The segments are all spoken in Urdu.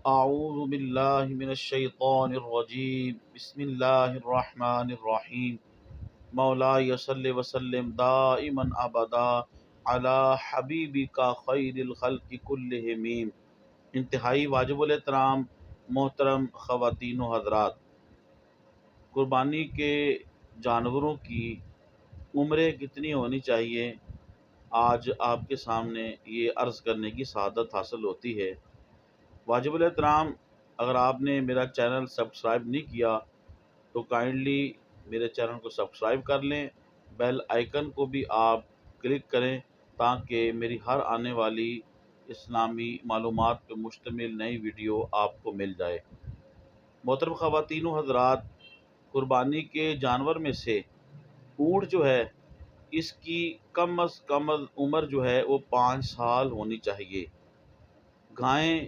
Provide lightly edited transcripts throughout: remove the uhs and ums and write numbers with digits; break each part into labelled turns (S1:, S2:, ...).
S1: اعوذ باللہ من الشیطان الرجیم بسم اللہ الرحمن الرحیم مولاي صل وسلم دائما ابدا علی حبیبک خیر الخلق کلہم۔ انتہائی واجب الاحترام محترم خواتین و حضرات، قربانی کے جانوروں کی عمریں کتنی ہونی چاہیے، آج آپ کے سامنے یہ عرض کرنے کی سعادت حاصل ہوتی ہے۔ واجب الاحترام، اگر آپ نے میرا چینل سبسکرائب نہیں کیا تو کائنڈلی میرے چینل کو سبسکرائب کر لیں، بیل آئیکن کو بھی آپ کلک کریں تاکہ میری ہر آنے والی اسلامی معلومات پہ مشتمل نئی ویڈیو آپ کو مل جائے۔ محترم خواتین و حضرات، قربانی کے جانور میں سے اونٹ جو ہے، اس کی کم از کم عمر جو ہے وہ 5 سال ہونی چاہیے۔ گائیں،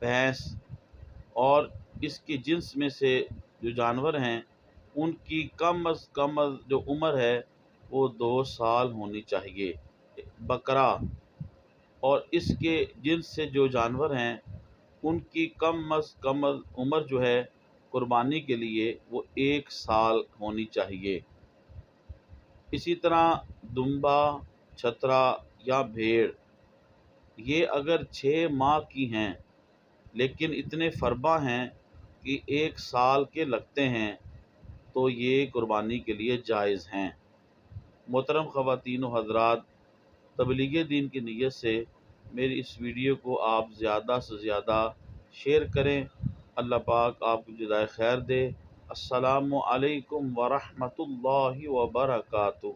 S1: بھینس اور اس کی جنس میں سے جو جانور ہیں ان کی کم از کم جو عمر ہے وہ 2 سال ہونی چاہیے۔ بکرا اور اس کے جنس سے جو جانور ہیں ان کی کم از کم عمر جو ہے قربانی کے لیے وہ 1 سال ہونی چاہیے۔ اسی طرح دمبا، چھترا یا بھیڑ، یہ اگر 6 ماہ کی ہیں لیکن اتنے فربا ہیں کہ 1 سال کے لگتے ہیں تو یہ قربانی کے لیے جائز ہیں۔ محترم خواتین و حضرات، تبلیغ دین کی نیت سے میری اس ویڈیو کو آپ زیادہ سے زیادہ شیئر کریں۔ اللہ پاک آپ کو جزائے خیر دے۔ السلام علیکم ورحمۃ اللہ وبرکاتہ۔